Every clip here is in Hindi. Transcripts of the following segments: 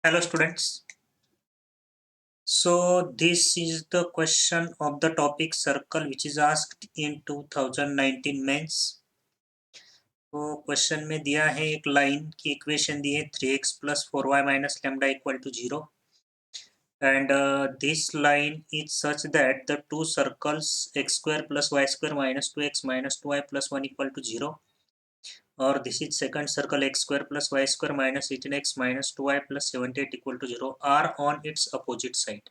Hello students. So this is the question of the topic circle which is asked in 2019 mains. तो क्वेश्चन में दिया है एक लाइन की इक्वेशन दी है 3x plus 4y minus lambda equal to 0 and this line is such that the two circles x square plus y square minus 2x minus 2y plus 1 equal to 0 और this is second circle x square plus y square minus 18x minus 2y plus 78 equal to 0 are on its opposite side.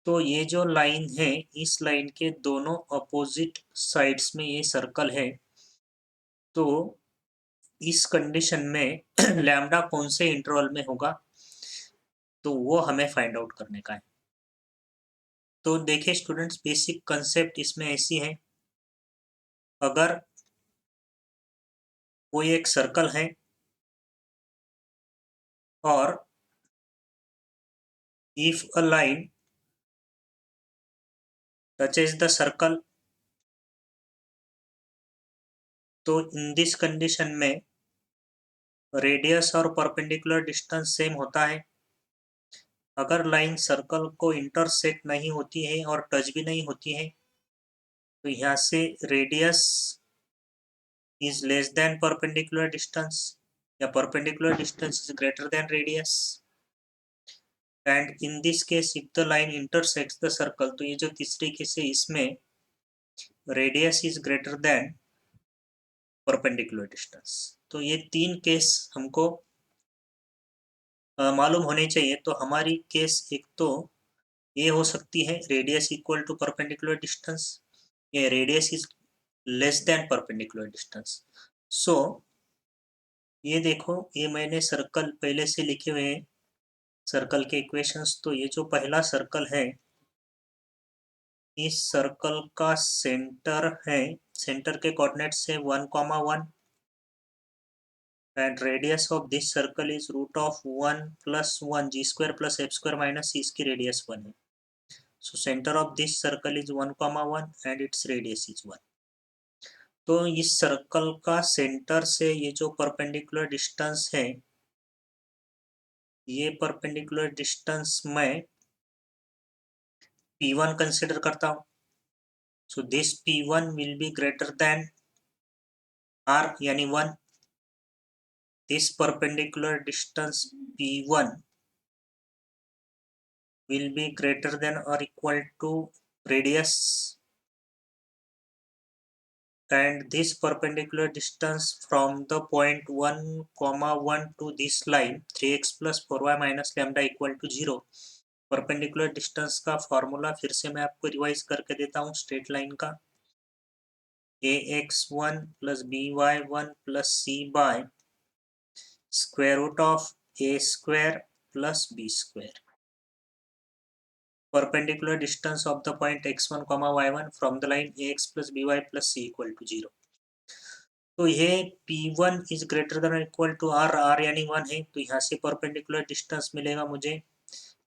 तो ये जो लाइन है इस लाइन के दोनों अपोजिट साइड्स में ये सर्कल है। तो इस कंडीशन में लैम्डा कौन से इंटरवल में होगा तो वो हमें फाइंड आउट करने का है। तो देखिए स्टूडेंट्स, बेसिक कंसेप्ट इसमें ऐसी है, अगर कोई एक सर्कल है और if a line touches the circle, तो इन दिस कंडीशन में रेडियस और परपेंडिकुलर डिस्टेंस सेम होता है। अगर लाइन सर्कल को इंटरसेक्ट नहीं होती है और टच भी नहीं होती है तो यहाँ से radius is less than perpendicular distance या perpendicular distance is greater than radius and in this case if the line intersects the circle, तो ये जो तीसरे केस है इसमें radius is greater than perpendicular distance. तो ये तीन केस हमको मालूम होने चाहिए। तो हमारी केस एक तो ये हो सकती है radius equal to perpendicular distance, ये radius is less than perpendicular distance. So ये देखो, ये मैंने सर्कल पहले से लिखे हुए हैं, सर्कल के इक्वेशंस। तो ये जो पहला सर्कल है इस सर्कल का सेंटर है, सेंटर के कोऑर्डिनेट्स है 1,1 and radius of this circle is root of 1 plus 1 g square plus f square minus c, इसकी रेडियस 1 है। So centre of this circle is 1,1 and its radius is 1। तो इस सर्कल का सेंटर से ये जो परपेंडिकुलर डिस्टेंस है, ये परपेंडिकुलर डिस्टेंस मैं P1 कंसिडर करता हूँ। So this P1 will be greater then R यानी 1। This perpendicular distance P1 will be greater than or equal to radius and this perpendicular distance from the point 1, 1 to this line 3x plus 4y minus lambda equal to 0। Perpendicular distance का फॉर्मूला फिर से मैं आपको रिवाइज करके देता हूँ स्ट्रेट लाइन का, ax1 plus by1 plus c by square root of a square plus b square। Perpendicular distance of the point x1, y1 from the line ax plus by plus c equal to 0। तो ये P1 is greater than equal to R यानी 1 है। तो यहाँ से परपेंडिकुलर डिस्टेंस मिलेगा मुझे,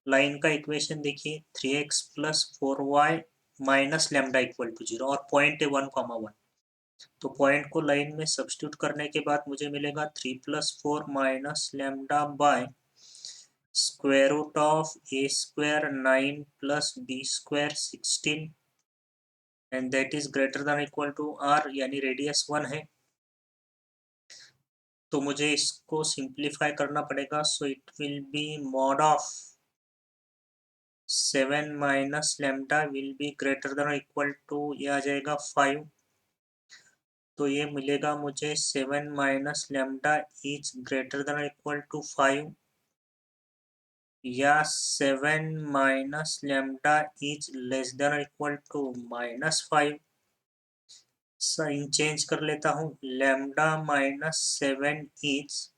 लाइन का इक्वेशन देखिए 3x plus 4y minus lambda equal to 0 और पॉइंट है 1,1। तो पॉइंट को लाइन में सब्स्टिट्यूट करने के बाद मुझे मिलेगा 3 plus 4 minus lambda by square root of a square 9 plus b square 16 and that is greater than equal to R यानी रेडियस 1 है। तो मुझे इसको सिंप्लीफाई करना पड़ेगा। So it will be mod of 7 minus lambda will be greater than equal to, ये आ जाएगा 5। तो ये मिलेगा मुझे 7 minus lambda is greater than equal to 5 या 7 minus lambda is less than equal to -5। Sign change कर लेता हूँ, lambda minus 7 is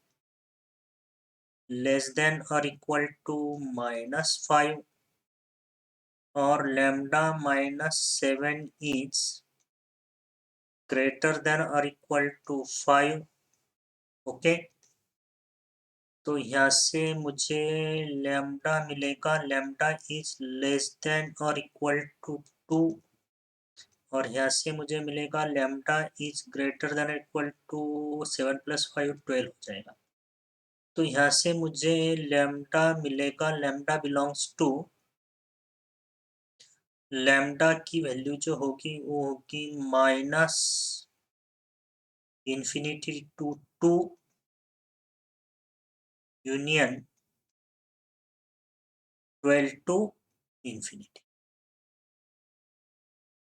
less than और इक्वल टू -5 और lambda minus 7 is greater than और इक्वल टू 5। ओके, तो यहाँ से मुझे लैम्डा मिलेगा, लैम्डा इज लेस देन और इक्वल टू 2 और यहाँ से मुझे मिलेगा lambda is greater than equal to 7 plus 5 12 हो जाएगा। तो यहाँ से मुझे लैम्डा मिलेगा, लैम्डा बिलोंग्स टू, लैम्डा की वैल्यू जो होगी वो होगी minus infinity to 2 union 12 to infinity.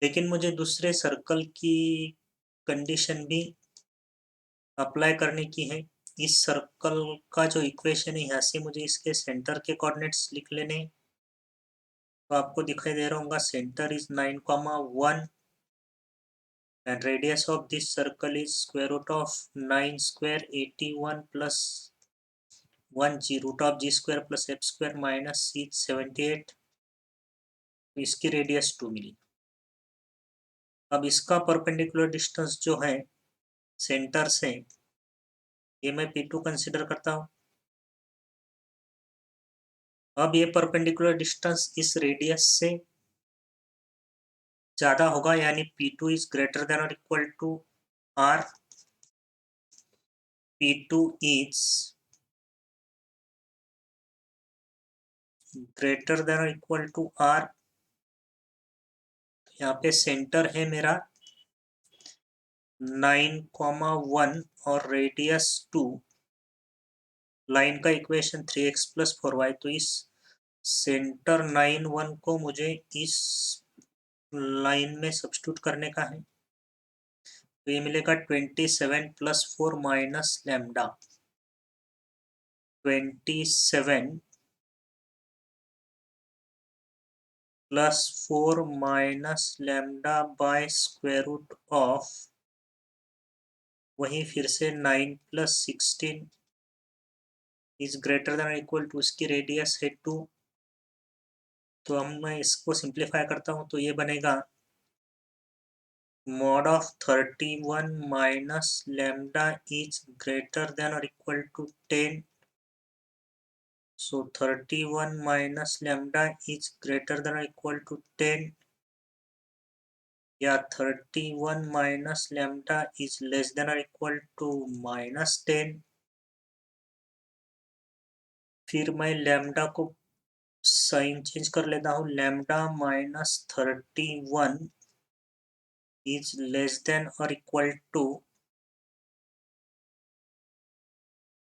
लेकिन मुझे दूसरे सर्कल की कंडीशन भी अप्लाई करने की है। इस सर्कल का जो इक्वेशन है, यहाँ से मुझे इसके सेंटर के कोऑर्डिनेट्स लिख लेने हैं। तो आपको दिखाई दे रहा होगा centre is 9,1 and radius of this circle is square root of 9 square 81 plus 1 g root of g square plus f square minus c 78। तो इसकी रेडियस 2 मिली। अब इसका परपेंडिकुलर डिस्टेंस जो है सेंटर से, ये मैं P2 कंसिडर करता हूँ। अब ये परपेंडिकुलर डिस्टेंस इस रेडियस से ज़्यादा होगा, यानी P2 इज ग्रेटर देन और equal to R। P2 is greater than और इक्वल टू R। यहाँ पे सेंटर है मेरा 9,1 और रेडियस 2। लाइन का इक्वेशन 3x प्लस 4y। तो इस सेंटर 9,1 को मुझे इस लाइन में सब्स्टिट्यूट करने का है। तो ये मिलेगा 27 plus 4 minus lambda. 27 plus 4 minus lambda by square root of, वहीं फिर से 9 plus 16 is greater than equal to, उसकी रेडियस है 2। तो हम मैं इसको सिंप्लीफाई करता हूँ तो ये बनेगा mod of 31 minus lambda is greater than और equal to 10। So 31 minus lambda is greater than or equal to 10, या 31 minus lambda is less than or equal to -10। फिर मैं लैम्डा को साइन चेंज कर लेता हूँ, lambda minus 31 is less than और इक्वल टू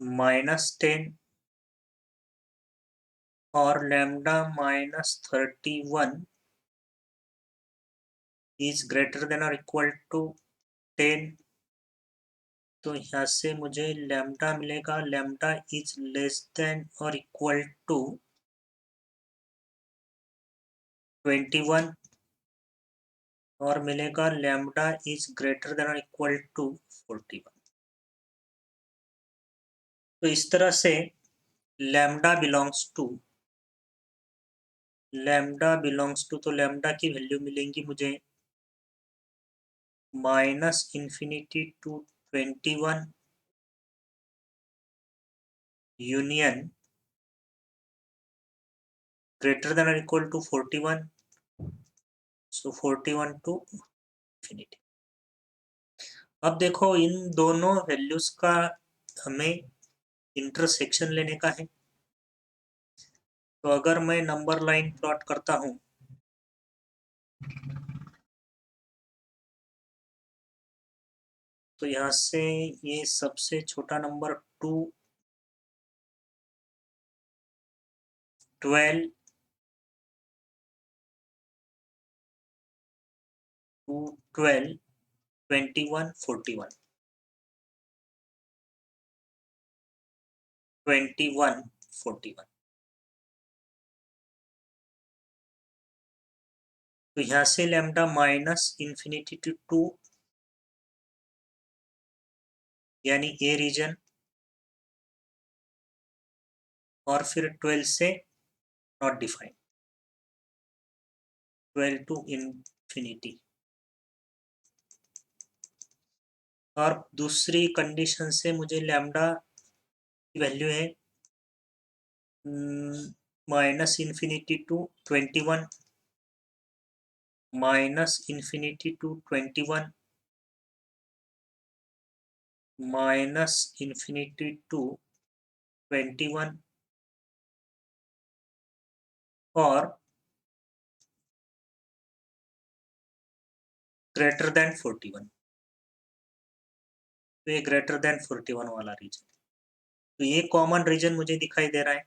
-10, और lambda minus 31 is greater than और इक्वल टू 10। तो यहाँ से मुझे लैम्डा मिलेगा, लैम्डा इज लेस देन और इक्वल टू 21, और मिलेगा लैम्डा इज ग्रेटर देन और इक्वल टू 41। तो इस तरह से लैम्डा बिलोंग्स टू, तो लैम्डा की वैल्यू मिलेंगी मुझे -infinity to 21 union greater than और equal to 41। So 41 to infinity. अब देखो इन दोनों वैल्यूज का हमें इंटरसेक्शन लेने का है। तो अगर मैं नंबर लाइन प्लॉट करता हूँ, तो यहाँ से ये सबसे छोटा नंबर 2, 12, 2, 12, 21, 41, 21, 41। तो यहाँ से लैम्डा माइनस इन्फिनिटी टू 2, यानी ए रीजन, और फिर 12 से नॉट डिफाइन, 12 टू इन्फिनिटी। और दूसरी कंडीशन से मुझे लैम्डा की वैल्यू है minus infinity to 21, minus infinity to 21, minus infinity to 21 or greater than 41. तो ये ग्रेटर देन 41 वाला रीजन, तो ये कॉमन रीजन मुझे दिखाई दे रहा है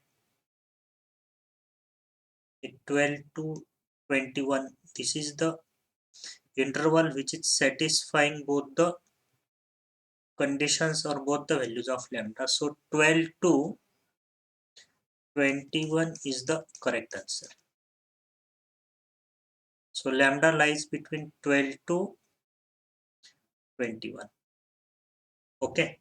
12 to 21. This is the interval which is satisfying both the conditions or both the values of lambda. So 12 to 21 is the correct answer. So lambda lies between 12 to 21. Okay.